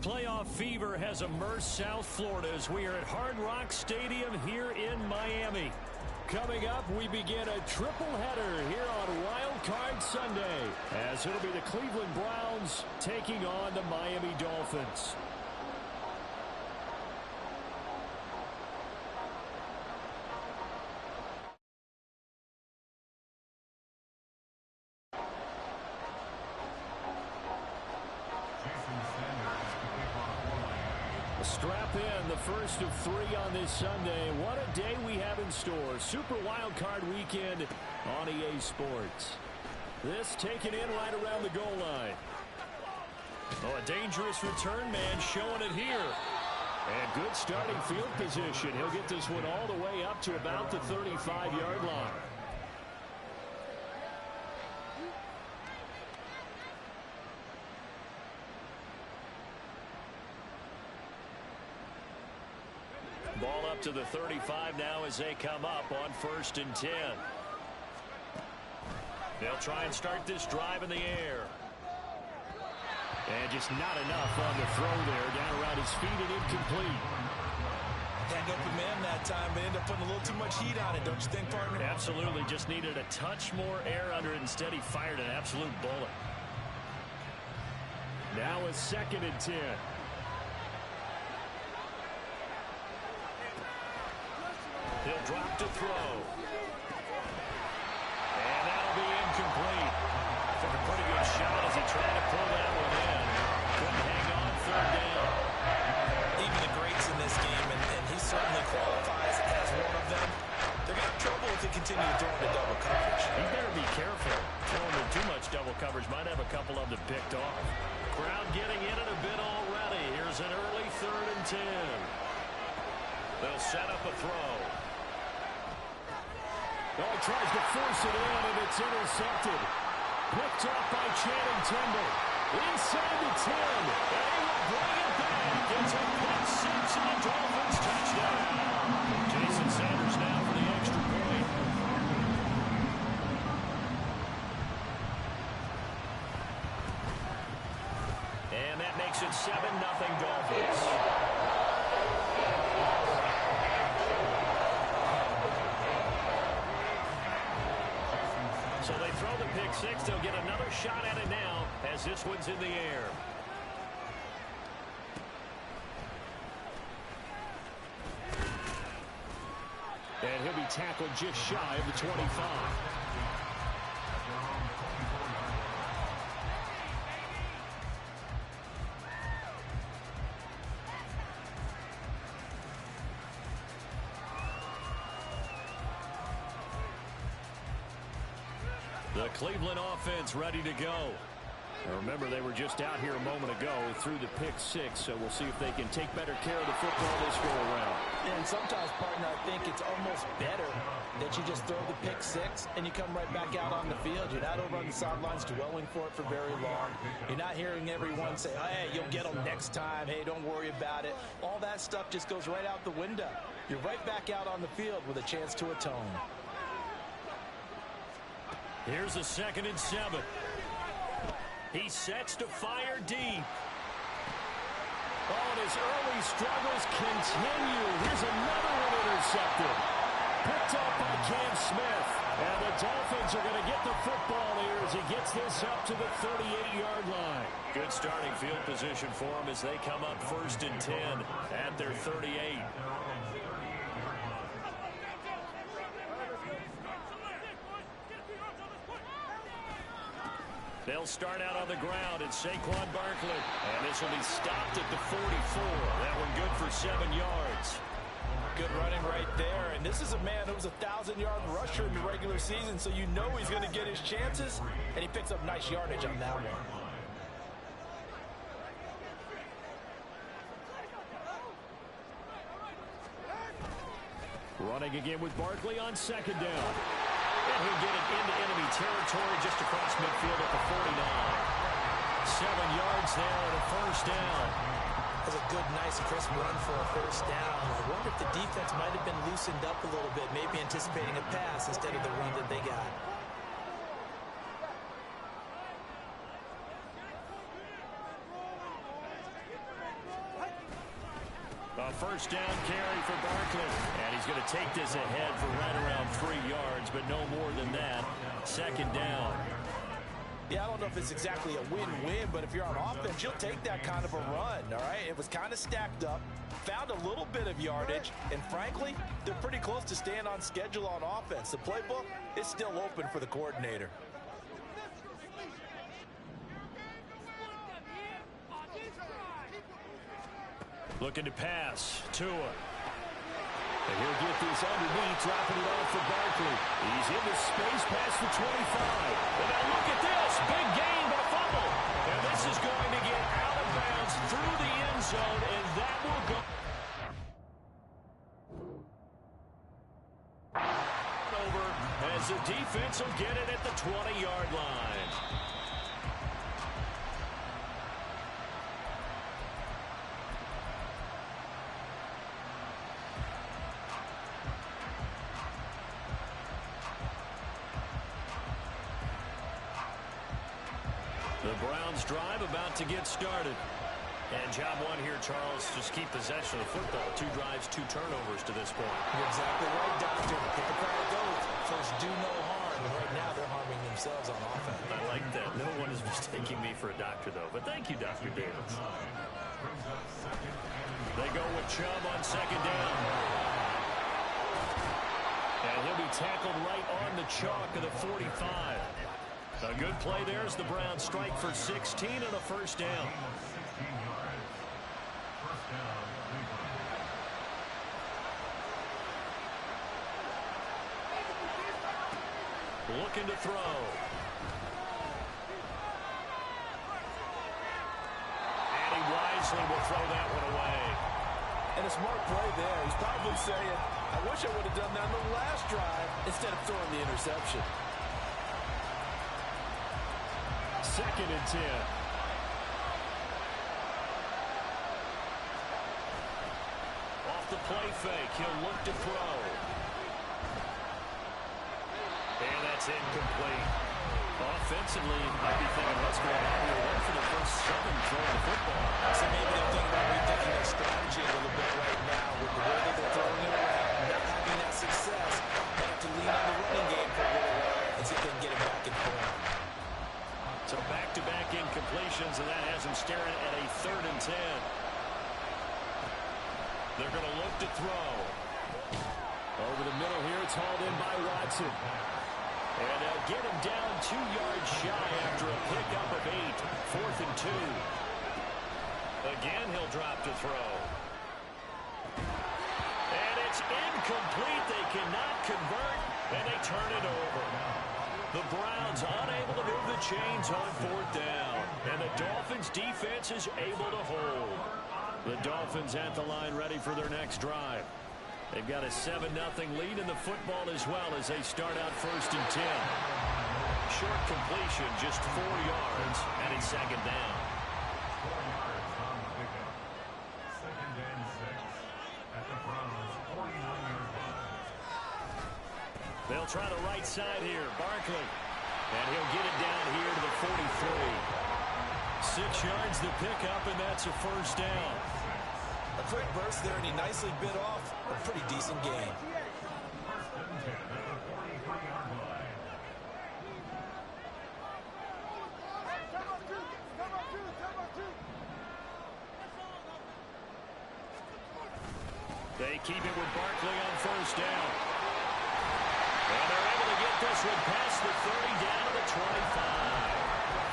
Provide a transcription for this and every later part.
Playoff fever has immersed South Florida as we are at Hard Rock Stadium here in Miami. Coming up, we begin a triple-header here on Wild Card Sunday, as it'll be the Cleveland Browns taking on the Miami Dolphins. Strap in, the first of 3 on this Sunday. What a day we have in store. Super Wild Card Weekend on EA Sports. This taken in right around the goal line. Oh, a dangerous return man showing it here. And good starting field position. He'll get this one all the way up to about the 35-yard line. Ball up to the 35 now as they come up on 1st and 10. They'll try and start this drive in the air. And just not enough on the throw there. Down around his feet and incomplete. Had open man that time, but ended up putting a little too much heat on it, don't you think, partner? Absolutely. Just needed a touch more air under it. Instead, he fired an absolute bullet. Now a 2nd and 10. He'll drop to throw. And that'll be incomplete. Took a pretty good shot as he tried to pull that one in. Couldn't hang on 3rd down. Even the greats in this game, and he certainly qualifies as one of them, they're going to have trouble if they continue to throw into double coverage. He better be careful. Throwing in too much double coverage might have a couple of them picked off. Crowd getting in it a bit already. Here's an early 3rd and 10. They'll set up a throw. Oh, he tries to force it in, and it's intercepted. Picked off by Channing Tindall. Inside the 10. They will bring it back. It's a pick 6 and a Dolphins touchdown. Jason Sanders now for the extra point. And that makes it 7-0 Dolphins. So they throw the pick 6. They'll get another shot at it now as this one's in the air. And he'll be tackled just shy of the 25. The Cleveland offense ready to go. Now remember, they were just out here a moment ago through the pick 6, so we'll see if they can take better care of the football this go around. And sometimes, partner, I think it's almost better that you just throw the pick 6 and you come right back out on the field. You're not over on the sidelines dwelling for it for very long. You're not hearing everyone say, hey, you'll get them next time. Hey, don't worry about it. All that stuff just goes right out the window. You're right back out on the field with a chance to atone. Here's a 2nd and 7. He sets to fire deep. Oh, and his early struggles continue. Here's another one intercepted. Picked up by Cam Smith. And the Dolphins are going to get the football here as he gets this up to the 38-yard line. Good starting field position for him as they come up 1st and 10 at their 38. They'll start out on the ground. It's Saquon Barkley. And this will be stopped at the 44. That one good for 7 yards. Good running right there. And this is a man who was a 1,000-yard rusher in the regular season, so you know he's going to get his chances. And he picks up nice yardage on that one. Running again with Barkley on 2nd down. And he'll get it into enemy territory just across midfield at the 49. 7 yards there and a 1st down. That's a good, nice, crisp run for a 1st down. I wonder if the defense might have been loosened up a little bit, maybe anticipating a pass instead of the run that they got. first down carry for Barkley. And he's going to take this ahead for right around 3 yards, but no more than that. Second down. Yeah, I don't know if it's exactly a win-win, but if you're on offense, you'll take that kind of a run, all right? It was kind of stacked up, found a little bit of yardage, and frankly, they're pretty close to staying on schedule on offense. The playbook is still open for the coordinator. Looking to pass. Tua. And he'll get this underneath, dropping it off for Barkley. He's into space past the 25. And now look at this. Big gain, but a fumble. And this is going to get out of bounds through the end zone, and that will go over as the defense will get it at the 20-yard line. The Browns drive about to get started. And job one here, Charles, just keep possession of the football. 2 drives, 2 turnovers to this point. You're exactly right, Doctor. Get the crowd going. First, do no harm. And right now, they're harming themselves on offense. I like that. No one is mistaking me for a doctor, though. But thank you, Dr. Davis. They go with Chubb on second down. And he'll be tackled right on the chalk of the 45. A good play there as the Browns strike for 16 and a first down. Looking to throw. And he wisely will throw that one away. And a smart play there. He's probably saying, I wish I would have done that in the last drive instead of throwing the interception. Second and 10. Off the play fake, he'll look to throw. And that's incomplete. Offensively, you might be thinking, what's going on here? One for the first 7 throwing the football. So maybe they're thinking about rethinking their strategy a little bit right now with the way that they're throwing it around, not having that success. They have to lean on the running game for a little while and see if they can get it back in form. So back-to-back incompletions, and that has him staring at a 3rd and 10. They're going to look to throw. Over the middle here, it's hauled in by Watson. And they'll get him down 2 yards shy after a pickup of 8. 4th and 2. Again, he'll drop to throw. And it's incomplete. They cannot convert, and they turn it over. The Browns unable to move the chains on 4th down. And the Dolphins defense is able to hold. The Dolphins at the line ready for their next drive. They've got a 7-0 lead in the football as well as they start out 1st and 10. Short completion, just 4 yards, and it's 2nd down. They'll try the right side here. Barkley. And he'll get it down here to the 43. 6 yards to pick up, and that's a first down. A quick burst there, and he nicely bit off a pretty decent gain. They keep it with Barkley on first down. And they're able to get this one past the 30 down to the 25.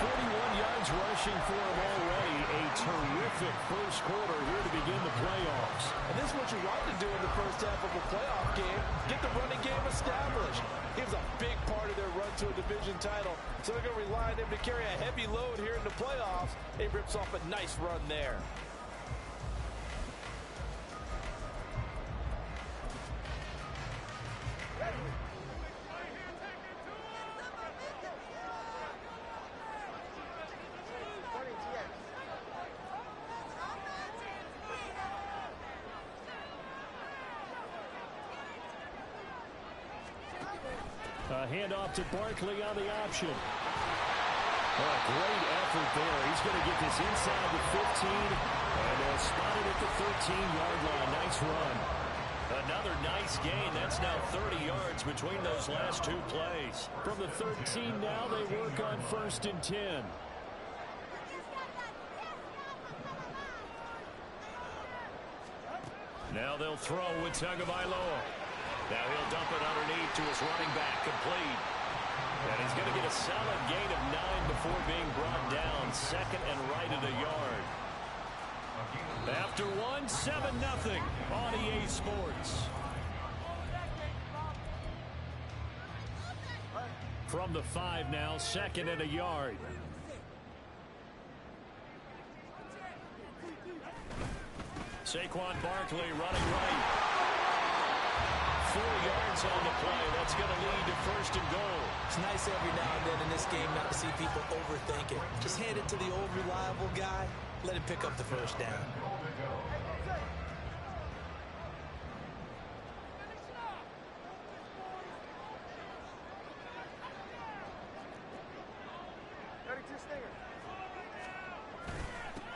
41 yards rushing for him already. A terrific first quarter here to begin the playoffs. And this is what you want to do in the first half of a playoff game. Get the running game established. He was a big part of their run to a division title. So they're going to rely on him to carry a heavy load here in the playoffs. He rips off a nice run there. A handoff to Barkley on the option. Oh, great effort there. He's going to get this inside the 15. And they'll spot it at the 13-yard line. Nice run. Another nice gain. That's now 30 yards between those last two plays. From the 13 now, they work on 1st and 10. Now they'll throw with Tagovailoa. Now he'll dump it underneath to his running back, complete. And he's going to get a solid gain of 9 before being brought down. 2nd and right at a yard. After one, 7-0 on EA Sports. From the 5 now, 2nd and a yard. Saquon Barkley running right. 4 yards on the play. That's going to lead to 1st and goal. It's nice every now and then in this game not to see people overthink it. Just hand it to the old reliable guy. Let him pick up the 1st down.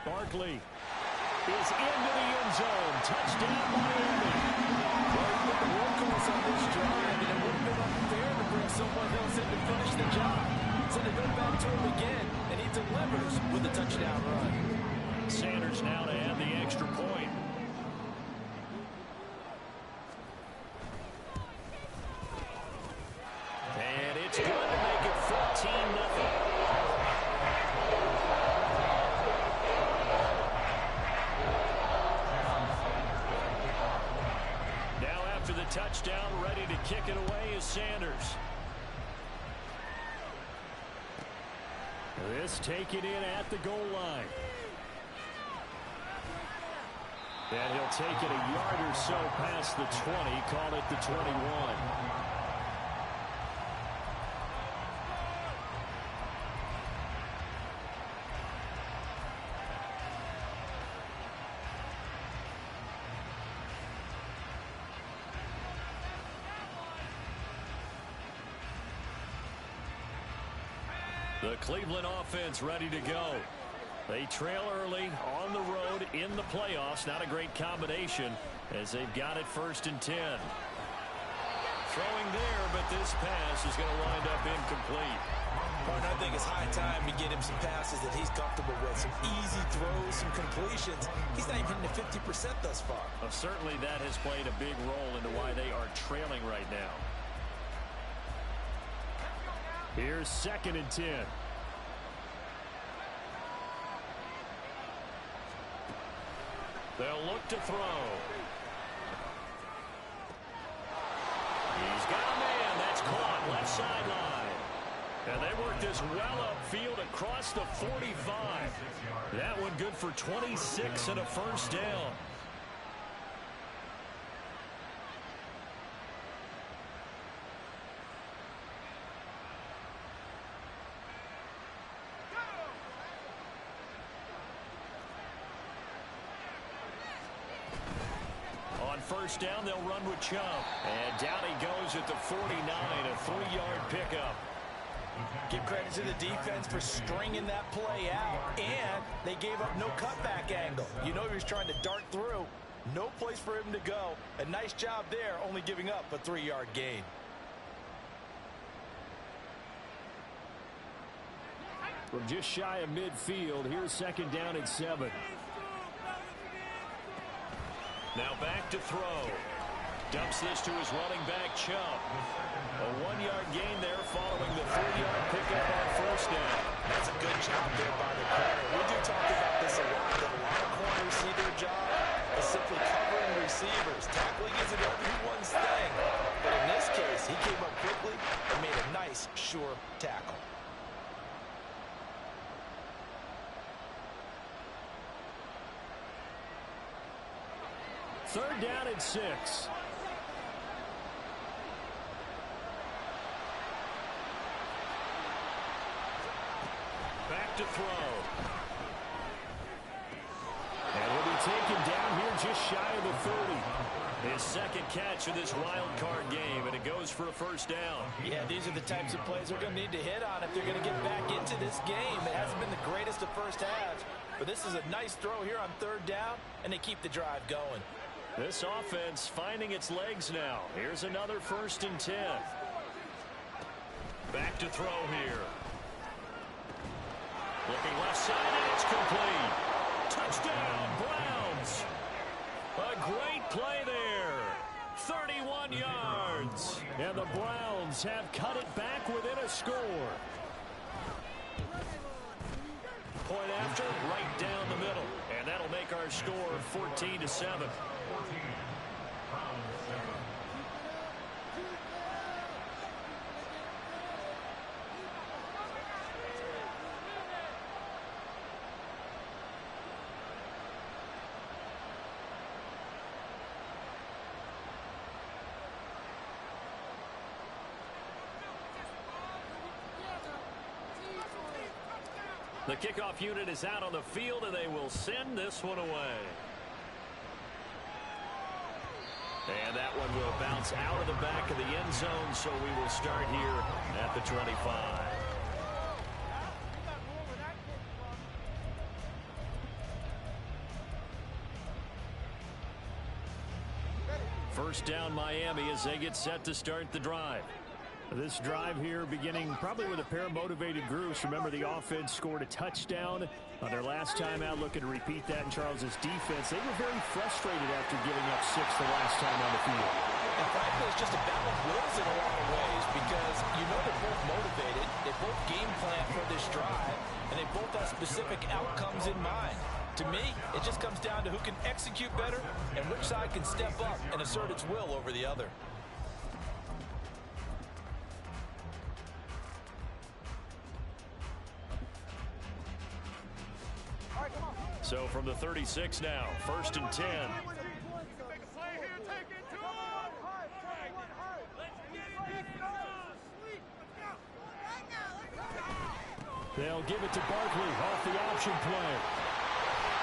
Barkley is into the end zone. Touchdown, Miami. Well, he's been the workhorse on this drive, and it would have been unfair to bring someone else in to finish the job. So they go back to him again, and he delivers with a touchdown run. Sanders now to add the extra point. And it's good to make it 14-0. Touchdown, ready to kick it away is Sanders. This taken in at the goal line. And he'll take it a yard or so past the 20, call it the 21. The Cleveland offense ready to go. They trail early on the road in the playoffs. Not a great combination as they've got it 1st and 10. Throwing there, but this pass is going to wind up incomplete. Partner, I think it's high time to get him some passes that he's comfortable with. Some easy throws, some completions. He's not even hitting the 50% thus far. Well, certainly that has played a big role into why they are trailing right now. Here's 2nd and 10. They'll look to throw. He's got a man. That's caught left sideline. And they work this well upfield across the 45. That one good for 26 and a 1st down. On 1st down, they'll run with Chubb. And down he goes at the 49, a 3-yard pickup. Give credit to the defense for stringing that play out, and they gave up no cutback angle. You know he was trying to dart through. No place for him to go. A nice job there, only giving up a 3-yard gain. From just shy of midfield, here's 2nd down and 7. Now back to throw. Dumps this to his running back, Chubb. A 1-yard gain there following the 3-yard pickup on 1st down. That's a good job there by the corner. We do talk about this a lot, that a lot of corners see their job as simply covering receivers. Tackling isn't everyone's thing. But in this case, he came up quickly and made a nice, sure tackle. Third down and 6. Back to throw. And he'll be taken down here just shy of the 30. His second catch of this wild card game, and it goes for a first down. Yeah, these are the types of plays they're going to need to hit on if they're going to get back into this game. It hasn't been the greatest of first halves, but this is a nice throw here on third down, and they keep the drive going. This offense finding its legs now. Here's another 1st and 10. Back to throw here. Looking left side, and it's complete. Touchdown, Browns. A great play there. 31 yards. And the Browns have cut it back within a score. Point after, right down the middle. And that'll make our score 14-7. The kickoff unit is out on the field, and they will send this one away. And that one will bounce out of the back of the end zone, so we will start here at the 25. First down, Miami, as they get set to start the drive. This drive here beginning probably with a pair of motivated groups. Remember, the offense scored a touchdown on their last time out, looking to repeat that in Charles's defense. They were very frustrated after giving up 6 the last time on the field. And frankly, it's just a battle of wills in a lot of ways because you know they're both motivated. They both game plan for this drive, and they both have specific outcomes in mind. To me, it just comes down to who can execute better and which side can step up and assert its will over the other. So from the 36 now, 1st and 10. They'll give it to Barkley off the option play.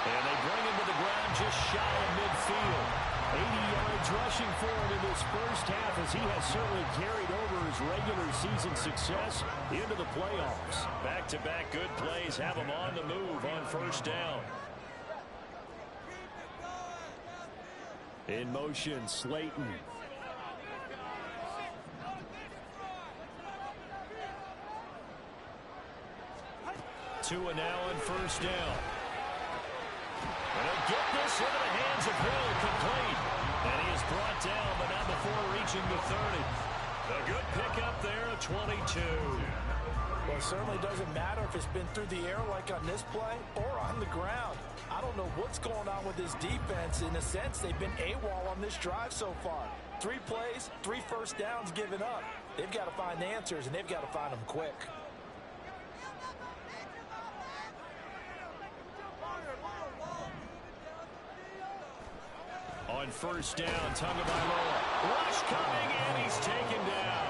And they bring him to the ground just shy of midfield. 80 yards rushing for him in this first half, as he has certainly carried over his regular season success into the playoffs. Back-to-back good plays have him on the move on first down. In motion, Slayton. Tua now on first down. And he'll get this into the hands of Hill, complete. And he is brought down, but not before reaching the 30. A good pickup there, a 22. Well, it certainly doesn't matter if it's been through the air like on this play or on the ground. I don't know what's going on with this defense. In a sense, they've been AWOL on this drive so far. 3 plays, 3 first downs given up. They've got to find answers, and they've got to find them quick. On first down, Tagovailoa. Rush coming, and he's taken down.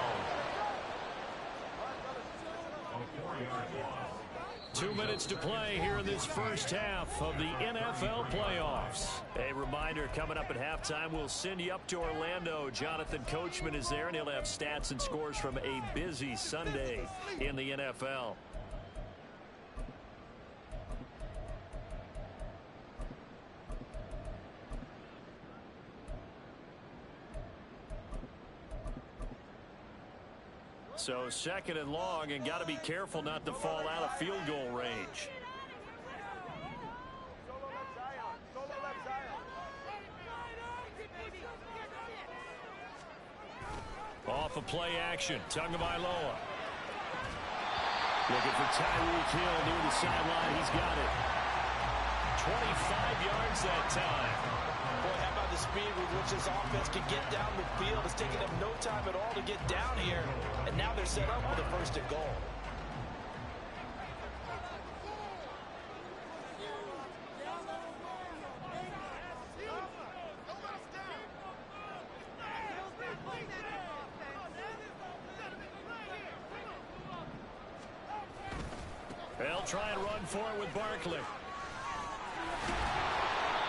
2 minutes to play here in this first half of the NFL playoffs. A reminder, coming up at halftime, we'll send you up to Orlando. Jonathan Coachman is there, and he'll have stats and scores from a busy Sunday in the NFL. So 2nd and long, and got to be careful not to fall out of field goal range. Off of play action, Tagovailoa. Looking for Tyreek Hill near the sideline. He's got it. 25 yards that time. Boy, how about the speed with which this offense can get down the field? It's taking them no time at all to get down here. And now they're set up with a 1st and goal. They'll try and run for it with Barkley.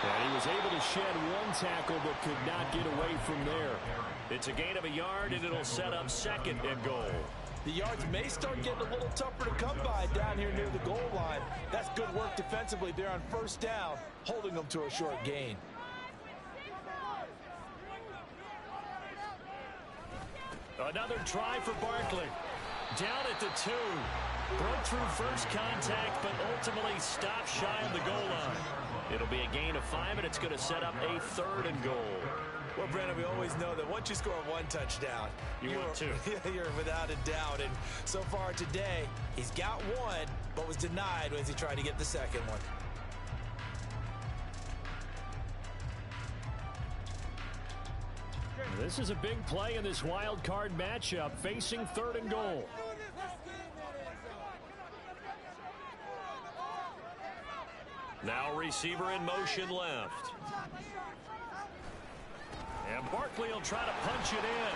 And he was able to shed one tackle but could not get away from there. It's a gain of a yard, and it'll set up second and goal. The yards may start getting a little tougher to come by down here near the goal line. That's good work defensively there on first down, holding them to a short gain. Another try for Barkley. Down at the 2. Broke through first contact, but ultimately stopped shy of the goal line. It'll be a gain of 5, and it's going to set up a 3rd and goal. Well, Brandon, we always know that once you score one touchdown, you want two. You're without a doubt. And so far today, he's got one, but was denied as he tried to get the second one. This is a big play in this wild card matchup, facing 3rd and goal. Now receiver in motion left. And Barkley will try to punch it in.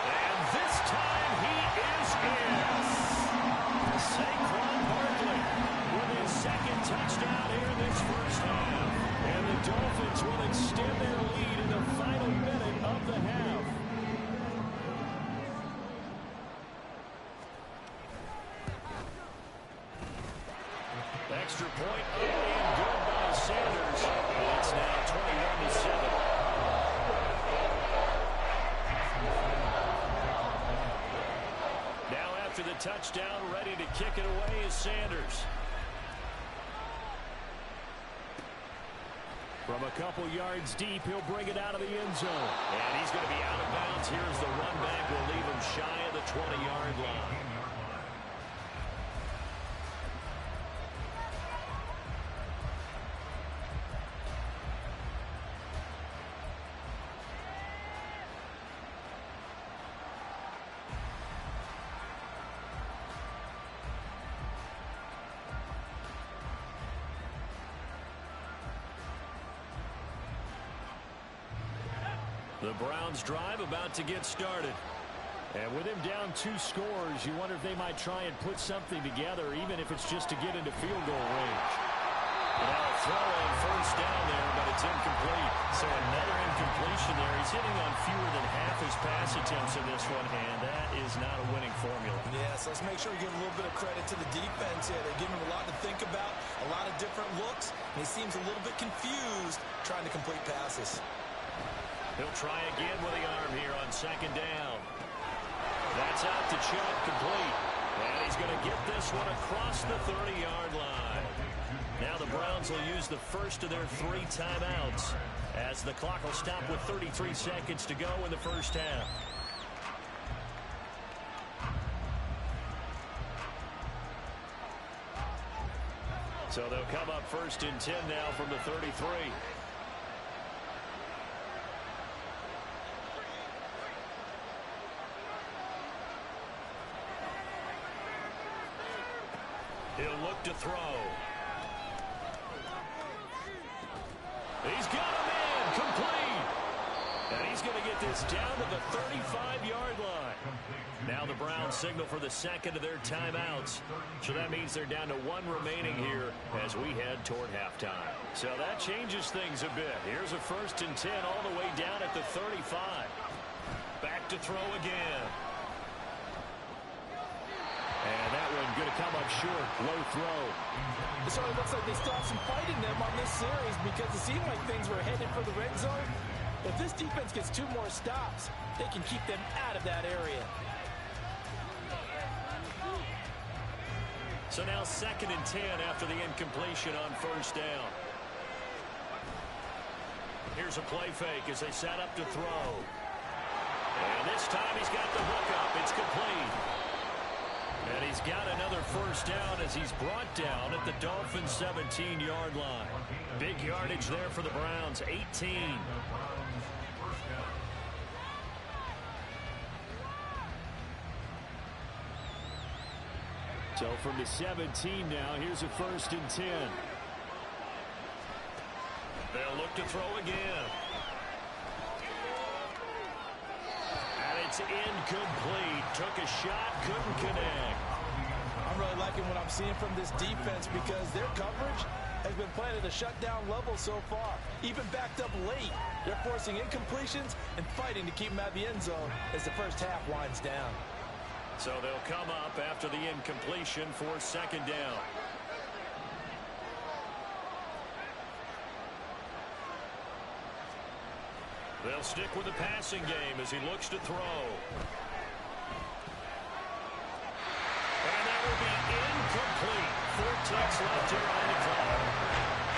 And this time he is in. Saquon Barkley with his 2nd touchdown here in this first half. And the Dolphins will extend their lead in the final minute of the half. Extra point and good by Sanders. It's now 21-7. Now after the touchdown, ready to kick it away is Sanders. From a couple yards deep, he'll bring it out of the end zone. And he's going to be out of bounds. Here's the run back. Will leave him shy of the 20-yard line. The Browns drive about to get started. And with him down 2 scores, you wonder if they might try and put something together, even if it's just to get into field goal range. Now a throw on first down there, but it's incomplete. So another incompletion there. He's hitting on fewer than half his pass attempts in this one, and that is not a winning formula. Yes, let's make sure we give a little bit of credit to the defense here. They're giving him a lot to think about, a lot of different looks, and he seems a little bit confused trying to complete passes. He'll try again with the arm here on 2nd down. That's out to Chubb, complete. And he's going to get this one across the 30-yard line. Now the Browns will use the first of their 3 timeouts as the clock will stop with 33 seconds to go in the first half. So they'll come up 1st and 10 now from the 33. He'll look to throw. He's got a man, complete. And he's going to get this down to the 35-yard line. Now the Browns signal for the 2nd of their timeouts. So that means they're down to 1 remaining here as we head toward halftime. So that changes things a bit. Here's a 1st and 10 all the way down at the 35. Back to throw again. And that one going to come up short. Low throw. It sort of looks like they still have some fight in them on this series because it seemed like things were headed for the red zone. If this defense gets 2 more stops, they can keep them out of that area. So now 2nd and 10 after the incompletion on first down. Here's a play fake as they set up to throw. And this time he's got the hook up. It's complete. And he's got another first down as he's brought down at the Dolphins' 17-yard line. Big yardage there for the Browns, 18. So from the 17 now, here's a 1st and 10. They'll look to throw again. And it's incomplete. Took a shot, couldn't connect. I'm really liking what I'm seeing from this defense because their coverage has been playing at a shutdown level so far. Even backed up late, they're forcing incompletions and fighting to keep them out of the end zone as the first half winds down. So they'll come up after the incompletion for second down. They'll stick with the passing game as he looks to throw. And that will be incomplete. 4 ticks left here on the clock.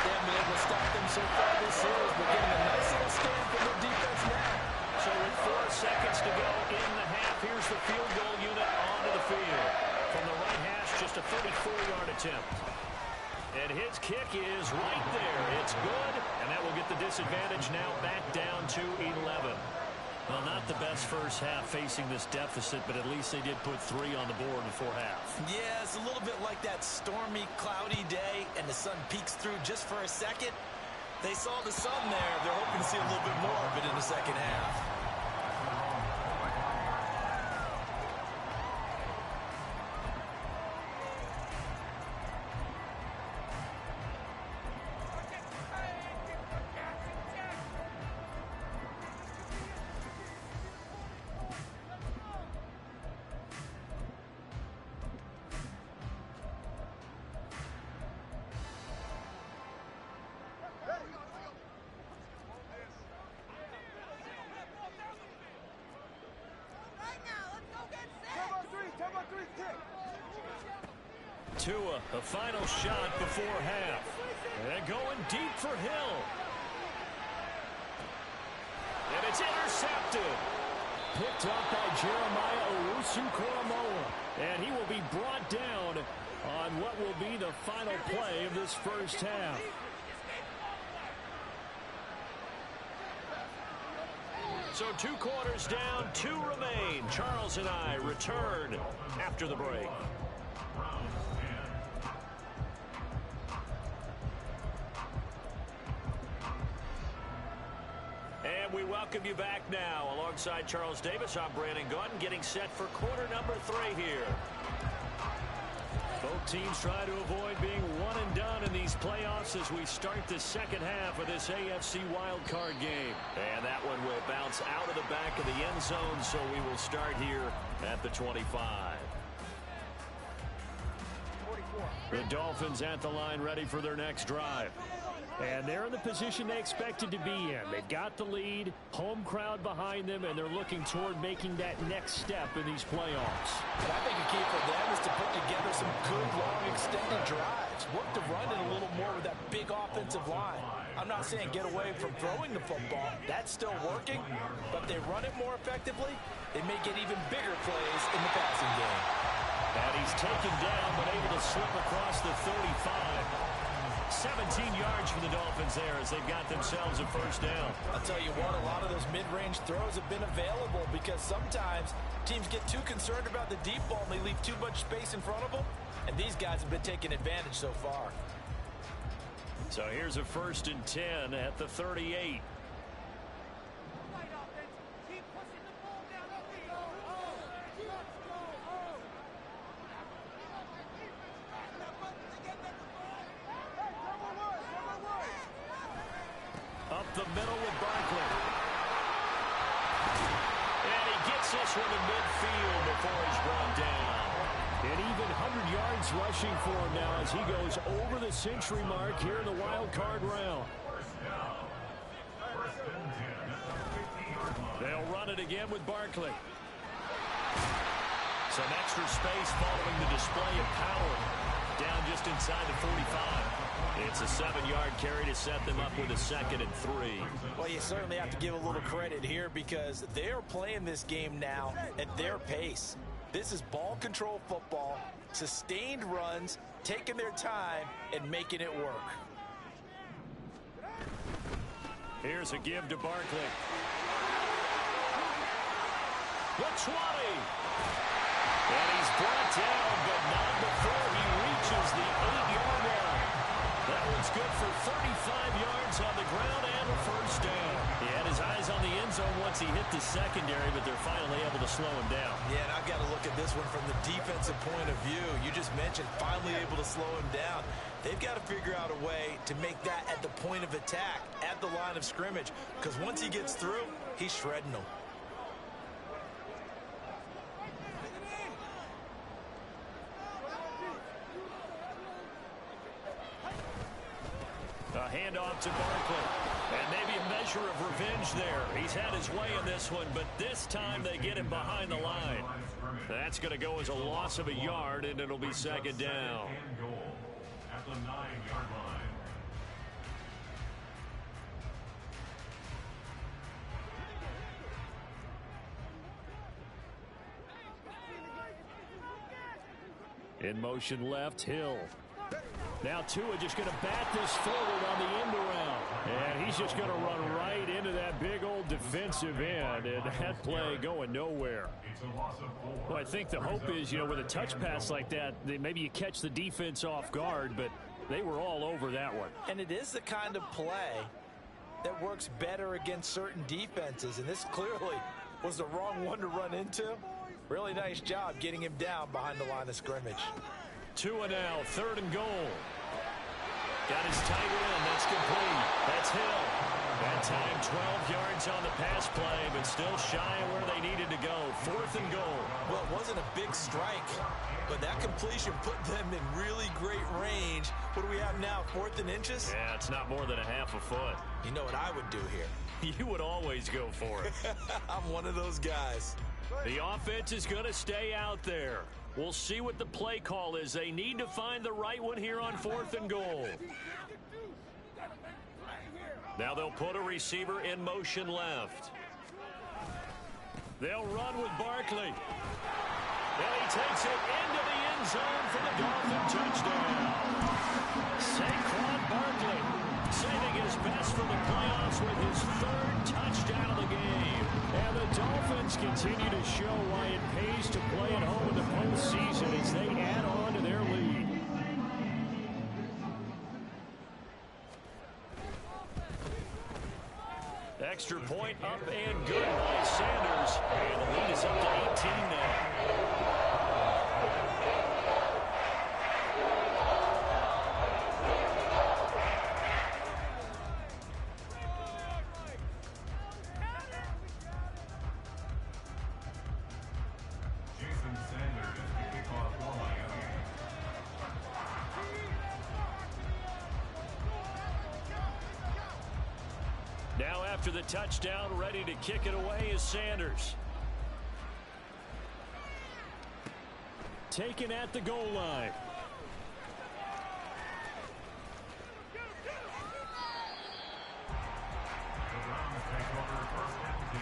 They haven't been able to stop them so far this series, but getting a nice little stand from their defense now. So with 4 seconds to go in the half, here's the field goal unit onto the field. From the right hash, just a 34-yard attempt. And his kick is right there. It's good, and that will get the disadvantage now back down to 11. Well, not the best first half facing this deficit, but at least they did put 3 on the board before half. Yeah, it's a little bit like that stormy, cloudy day, and the sun peeks through just for a second. They saw the sun there. They're hoping to see a little bit more of it in the second half. Tua, a final shot before half. And going deep for Hill. And it's intercepted. Picked up by Jeremiah Owusu-Koramoah. And he will be brought down on what will be the final play of this first half. So 2 quarters down, 2 remain. Charles and I return after the break. And we welcome you back now. Alongside Charles Davis, I'm Brandon Gunn, getting set for quarter number 3 here. Both teams try to avoid being one and done in these playoffs as we start the second half of this AFC wildcard game. And that one will bounce out of the back of the end zone, so we will start here at the 25. The Dolphins at the line, ready for their next drive. And they're in the position they expected to be in. They've got the lead, home crowd behind them, and they're looking toward making that next step in these playoffs. But I think a key for them is to put together some good, long, extended drives. Work to run it a little more with that big offensive line. I'm not saying get away from throwing the football. That's still working. But if they run it more effectively, they may get even bigger plays in the passing game. And he's taken down, but able to slip across the 35. 17 yards for the Dolphins there as they've got themselves a first down. I'll tell you what, a lot of those mid-range throws have been available because sometimes teams get too concerned about the deep ball and they leave too much space in front of them. And these guys have been taking advantage so far. So here's a 1st and 10 at the 38. Up the middle with Barkley. And he gets this one in midfield before he's brought down. And even 100 yards rushing for him now as he goes over the century mark here in the wild card round. They'll run it again with Barkley. Some extra space following the display of power. Down just inside the 45. It's a 7-yard carry to set them up with a 2nd and 3. Well, you certainly have to give a little credit here because they're playing this game now at their pace. This is ball control football, sustained runs, taking their time, and making it work. Here's a give to Barkley. The 20. And he's brought down, but not before he reaches the 8-yard line. The one's good for 35 yards on the ground and a first down. He had his eyes on the end zone once he hit the secondary, but they're finally able to slow him down. Yeah, and I've got to look at this one from the defensive point of view. You just mentioned finally able to slow him down. They've got to figure out a way to make that at the point of attack, at the line of scrimmage, because once he gets through, he's shredding them. A handoff to Barkley. And maybe a measure of revenge there. He's had his way in this one, but this time they get him behind the line. That's going to go as a loss of a yard, and it'll be second down. At the 9-yard line. In motion left, Hill. Now Tua just going to bat this forward on the end around. And he's just going to run right into that big old defensive end. And that play going nowhere. Well, I think the hope is, with a touch pass like that, maybe you catch the defense off guard, but they were all over that one. And it is the kind of play that works better against certain defenses. And this clearly was the wrong one to run into. Really nice job getting him down behind the line of scrimmage. Tua now, 3rd and goal. Got his tight end. That's complete. That's Hill. That time 12 yards on the pass play, but still shy of where they needed to go. 4th and goal. Well, it wasn't a big strike, but that completion put them in really great range. What do we have now, 4th and inches? Yeah, it's not more than a half a foot. You know what I would do here? You would always go for it. I'm one of those guys. The offense is going to stay out there. We'll see what the play call is. They need to find the right one here on 4th and goal. Now they'll put a receiver in motion left. They'll run with Barkley. And he takes it into the end zone for the Dolphin touchdown. Saquon Barkley saving his best for the playoffs with his 3rd touchdown of the game. And the Dolphins continue to show why it pays to play at home in the postseason as they add on to their lead. Extra point up and good by Sanders. And the lead is up to 18 now. Now after the touchdown, ready to kick it away is Sanders. Taken at the goal line. The Browns take over 1st and 10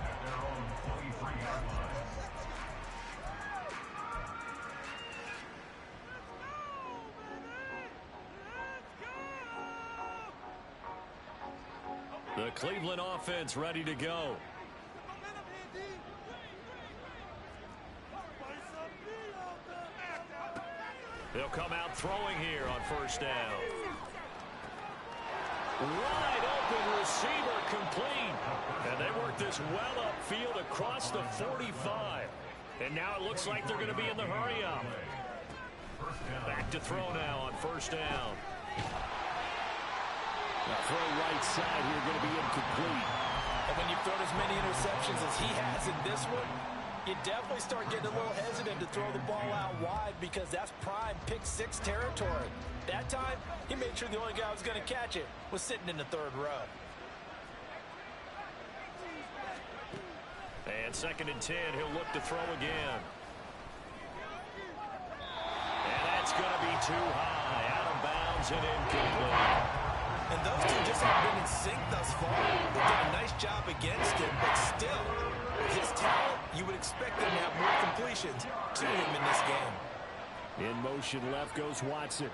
at their own 23-yard line. The Cleveland offense ready to go. They'll come out throwing here on 1st down. Wide open receiver complete. And they work this well upfield across the 45. And now it looks like they're going to be in the hurry up. Back to throw now on 1st down. The throw right side here going to be incomplete. And when you've thrown as many interceptions as he has in this one, you definitely start getting a little hesitant to throw the ball out wide because that's prime pick-6 territory. That time, he made sure the only guy who was going to catch it was sitting in the 3rd row. And 2nd and 10, he'll look to throw again. And that's going to be too high, out of bounds and incomplete. And those two just haven't been in sync thus far. They've done a nice job against him, but still, with his talent, you would expect them to have more completions to him in this game. In motion left goes Watson.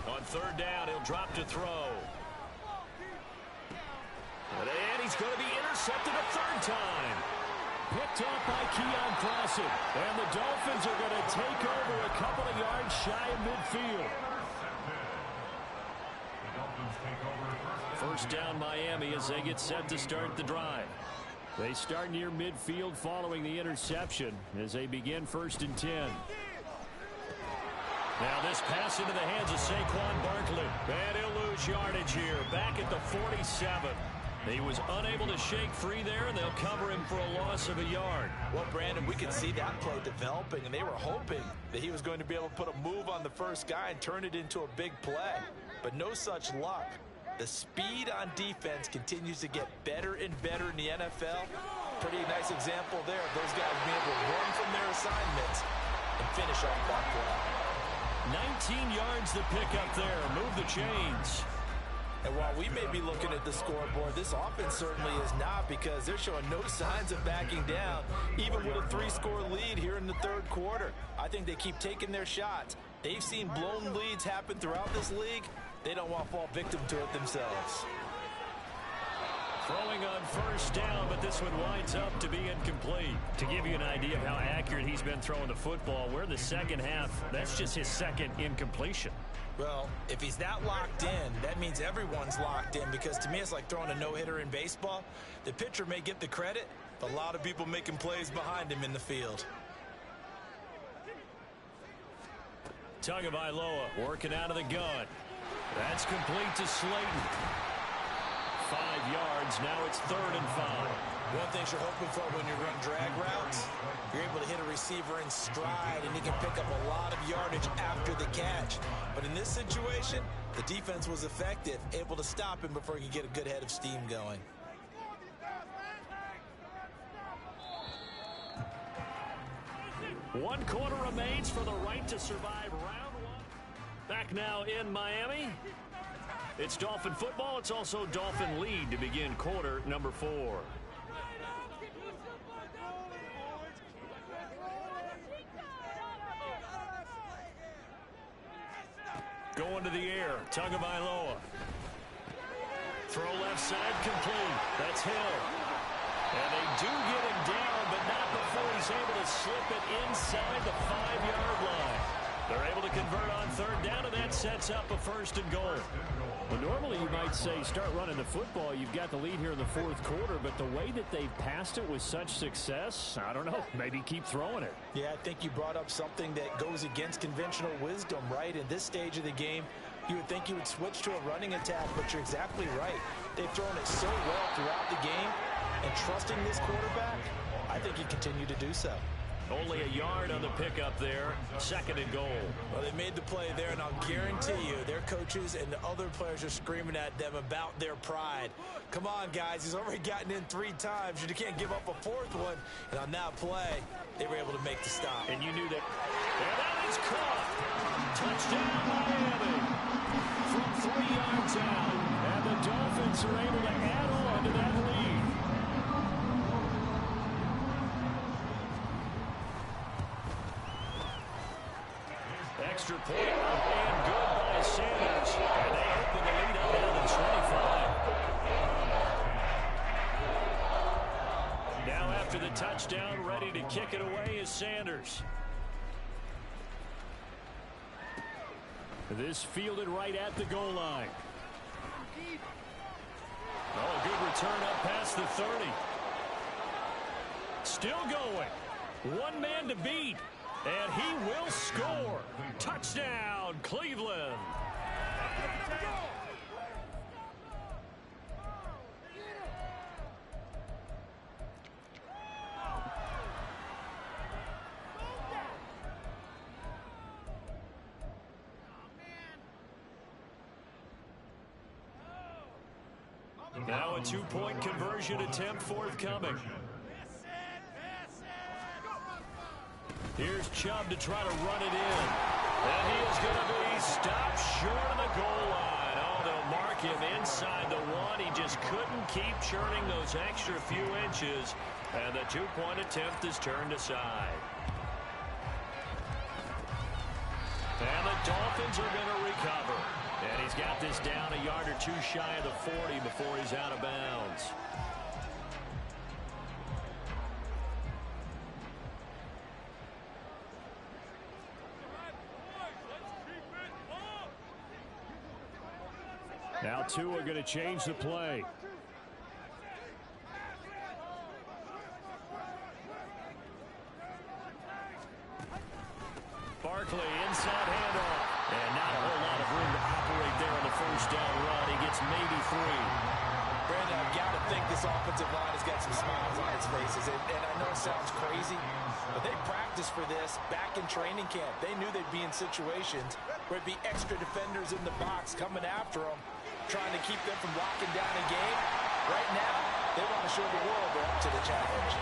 On 3rd down, he'll drop to throw. And he's going to be intercepted a 3rd time. picked off by Keon Classic. And the Dolphins are going to take over a couple of yards shy of midfield. First down Miami as they get set to start the drive. They start near midfield following the interception as they begin 1st and 10. Now this pass into the hands of Saquon Barkley. And he'll lose yardage here. Back at the 47. He was unable to shake free there, and they'll cover him for a loss of a yard. Well, Brandon, we could see that play developing, and they were hoping that he was going to be able to put a move on the first guy and turn it into a big play. But no such luck. The speed on defense continues to get better and better in the NFL. Pretty nice example there of those guys being able to run from their assignments and finish off that play. 19 yards the pickup there. Move the chains. And while we may be looking at the scoreboard, this offense certainly is not, because they're showing no signs of backing down, even with a 3-score lead here in the 3rd quarter. I think they keep taking their shots. They've seen blown leads happen throughout this league. They don't want to fall victim to it themselves. Throwing on 1st down, but this one winds up to be incomplete. To give you an idea of how accurate he's been throwing the football, we're in the 2nd half. That's just his 2nd incompletion. Well, if he's that locked in, that means everyone's locked in, because to me it's like throwing a no-hitter in baseball. The pitcher may get the credit, but a lot of people making plays behind him in the field. Tagovailoa working out of the gun. That's complete to Slayton. 5 yards. Now it's 3rd and 5. One thing you're hoping for when you run drag routes, you're able to hit a receiver in stride, and he can pick up a lot of yardage after the catch. But in this situation, the defense was effective, able to stop him before he could get a good head of steam going. One quarter remains for the right to survive round 1. Back now in Miami. It's Dolphin football. It's also Dolphin lead to begin quarter number 4. Going to the air. Tagovailoa. Throw left side complete. That's Hill. And they do get him down, but not before he's able to slip it inside the 5-yard line. They're able to convert on 3rd down, and that sets up a 1st and goal. Well, normally you might say start running the football. You've got the lead here in the 4th quarter, but the way that they've passed it with such success, I don't know, maybe keep throwing it. Yeah, I think you brought up something that goes against conventional wisdom, right? In this stage of the game, you would think you would switch to a running attack, but you're exactly right. They've thrown it so well throughout the game, and trusting this quarterback, I think you continue to do so. Only a yard on the pickup there. 2nd and goal. Well, they made the play there, and I'll guarantee you their coaches and the other players are screaming at them about their pride. Come on, guys. He's already gotten in 3 times. You can't give up a 4th one. And on that play, they were able to make the stop. And you knew that. And that is caught. Touchdown, Miami. From 3 yards out. And the Dolphins are able to add on to that lead. Extra point and good by Sanders. And they open the lead up into the 25. Now after the touchdown, ready to kick it away is Sanders. This fielded right at the goal line. Oh, good return up past the 30. Still going. One man to beat. And he will score. Touchdown, Cleveland. Now a 2-point conversion attempt forthcoming. Here's Chubb to try to run it in. And he is going to be stopped short of the goal line. Oh, they'll mark him inside the 1. He just couldn't keep churning those extra few inches. And the 2-point attempt is turned aside. And the Dolphins are going to recover. And he's got this down a yard or 2 shy of the 40 before he's out of bounds. Now Tua going to change the play. Barkley inside handoff. And not a whole lot of room to operate there on the first down run. He gets maybe 3. Brandon, I've got to think this offensive line has got some smiles on its faces. And I know it sounds crazy, but they practiced for this back in training camp. They knew they'd be in situations where it'd be extra defenders in the box coming after them, trying to keep them from locking down a game. Right now, they want to show the world they're up to the challenge.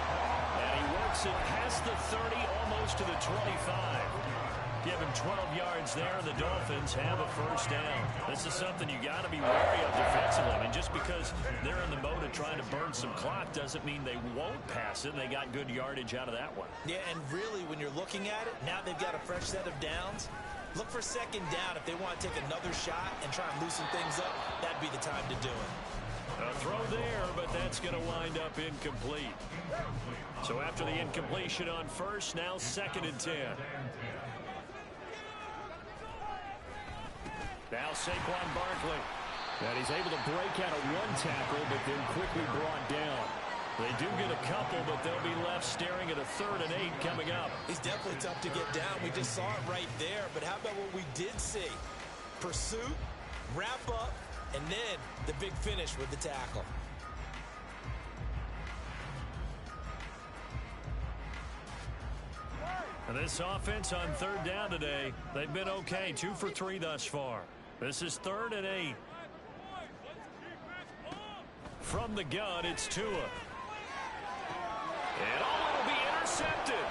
And he works it past the 30, almost to the 25. Give him 12 yards there, and the Dolphins have a first down. This is something you got to be wary of defensively. I mean, just because they're in the mode of trying to burn some clock doesn't mean they won't pass it. They got good yardage out of that one. Yeah, and really, when you're looking at it, now they've got a fresh set of downs. Look for second down. If they want to take another shot and try and loosen things up, that'd be the time to do it. A throw there, but that's going to wind up incomplete. So after the incompletion on first, now 2nd and 10. Now Saquon Barkley. And he's able to break out of one tackle, but then quickly brought down. They do get a couple, but they'll be left staring at a 3rd and 8 coming up. He's definitely tough to get down. We just saw it right there. But how about what we did see? Pursuit, wrap up, and then the big finish with the tackle. And this offense on 3rd down today, they've been okay. 2 for 3 thus far. This is 3rd and 8. From the gun, it's Tua. And will be intercepted.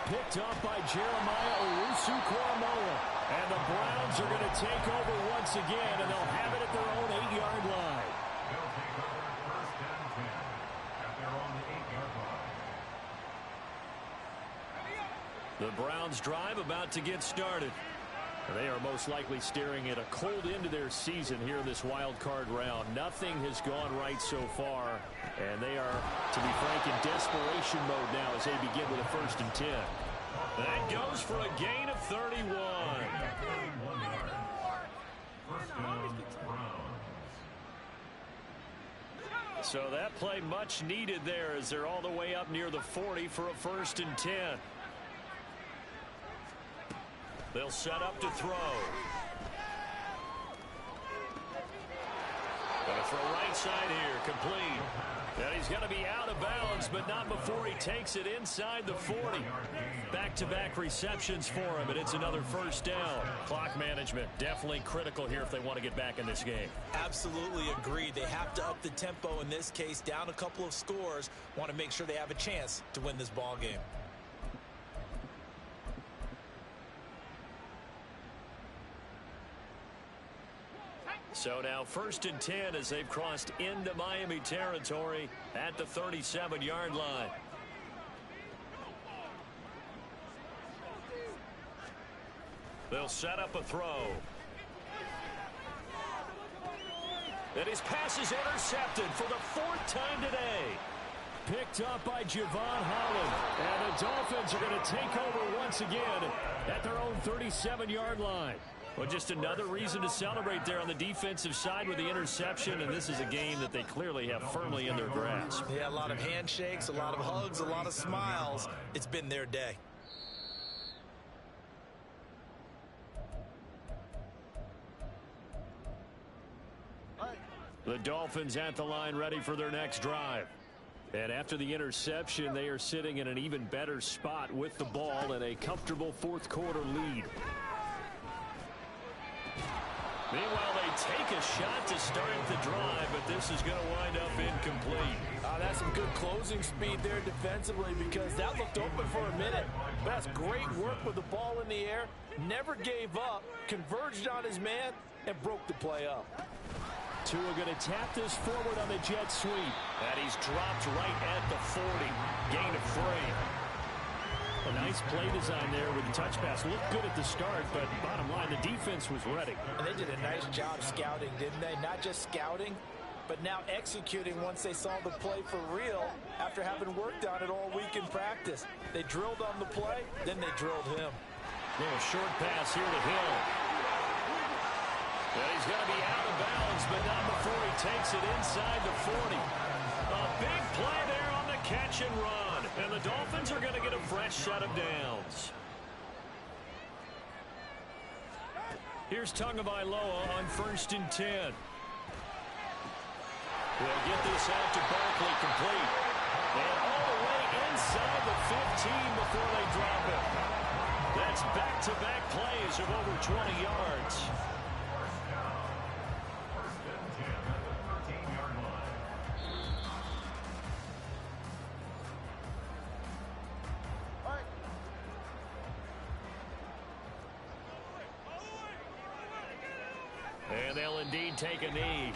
Picked up by Jeremiah Owusu-Koramoah. And the Browns are going to take over once again, and they'll have it at their own 8-yard line. They'll take over 1st and 10 at their own 8-yard line. The Browns drive about to get started. They are most likely staring at a cold end to their season here in this wild card round. Nothing has gone right so far, and they are, to be frank, in desperation mode now as they begin with a 1st and 10. That goes for a gain of 31. 1 yard. First down, Browns. So that play much needed there as they're all the way up near the 40 for a 1st and 10. They'll set up to throw. Gonna throw right side here, complete. And he's going to be out of bounds, but not before he takes it inside the 40. Back-to-back receptions for him, and it's another 1st down. Clock management definitely critical here if they want to get back in this game. Absolutely agreed. They have to up the tempo in this case, down a couple of scores. Want to make sure they have a chance to win this ball game. So now 1st and 10 as they've crossed into Miami territory at the 37-yard line. They'll set up a throw. And his pass is intercepted for the 4th time today. Picked up by Javon Holland. And the Dolphins are going to take over once again at their own 37-yard line. Well, just another reason to celebrate there on the defensive side with the interception, and this is a game that they clearly have firmly in their grasp. Yeah, a lot of handshakes, a lot of hugs, a lot of smiles. It's been their day. The Dolphins at the line ready for their next drive. And after the interception, they are sitting in an even better spot with the ball and a comfortable 4th quarter lead. Meanwhile, they take a shot to start the drive, but this is going to wind up incomplete. That's some good closing speed there defensively because that looked open for a minute. But that's great work with the ball in the air. Never gave up, converged on his man, and broke the play up. Tua going to tap this forward on the jet sweep. And he's dropped right at the 40. Gain of 3. A nice play design there with the touch pass. Looked good at the start, but bottom line, the defense was ready. And they did a nice job scouting, didn't they? Not just scouting, but now executing once they saw the play for real after having worked on it all week in practice. They drilled on the play, then they drilled him. Little short pass here to Hill. And he's going to be out of bounds, but not before he takes it inside the 40. A big play there on the catch and run. And the Dolphins are going to get a fresh set of downs. Here's Tagovailoa on 1st and 10. They'll get this out to Barkley complete. And all the way inside the 15 before they drop it. That's back-to-back plays of over 20 yards. And they'll indeed take a knee.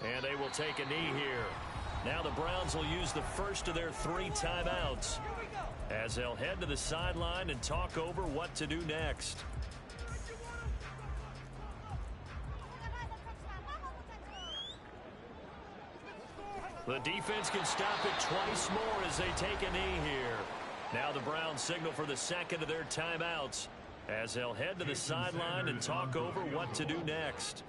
And they will take a knee here. Now the Browns will use the first of their 3 timeouts as they'll head to the sideline and talk over what to do next. The defense can stop it twice more as they take a knee here. Now the Browns signal for the second of their timeouts as they'll head to the sideline and talk over what to do next.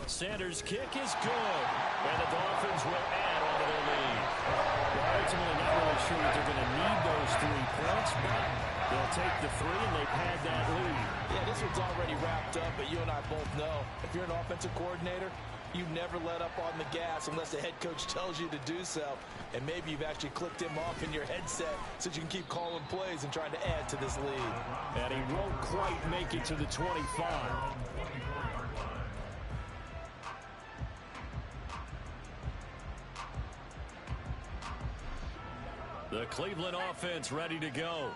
Sanders' kick is good, and the Dolphins will add on to their lead. They're ultimately not really sure that they're going to need those 3 points, but they'll take the 3 and they pad that lead. Yeah, this one's already wrapped up, but you and I both know if you're an offensive coordinator, you never let up on the gas unless the head coach tells you to do so. And maybe you've actually clicked him off in your headset so you can keep calling plays and trying to add to this lead. And he won't quite make it to the 25. The Cleveland offense ready to go.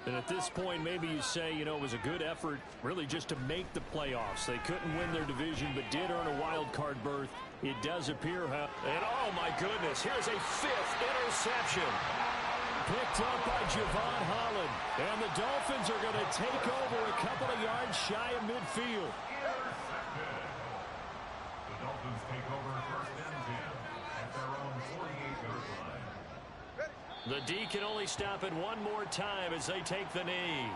And at this point, maybe you say, you know, it was a good effort really just to make the playoffs. They couldn't win their division, but did earn a wild card berth. It does appear, and oh my goodness, here's a 5th interception. Picked up by Javon Holland. And the Dolphins are going to take over a couple of yards shy of midfield. The Dolphins take over 1st and 10 at their own 48-yard line. The D can only stop it one more time as they take the knee.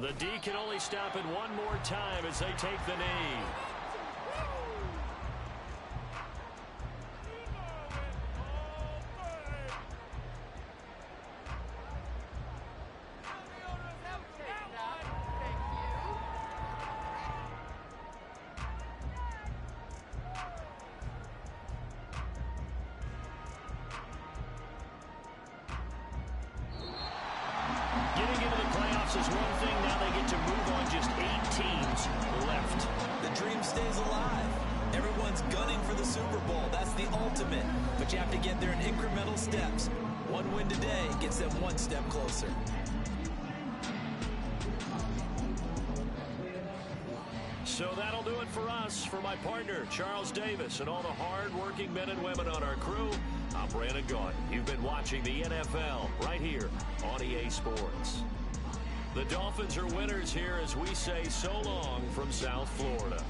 The D can only stop it one more time as they take the knee. Getting into the playoffs is one thing. Now they get to move on. Just 8 teams left. The dream stays alive. Everyone's gunning for the Super Bowl. That's the ultimate. But you have to get there in incremental steps. One win today gets them one step closer. So that'll do it for us. For my partner, Charles Davis, and all the hard-working men and women on our crew, I'm Brandon Gaudin. You've been watching the NFL right here on EA Sports. The Dolphins are winners here as we say so long from South Florida.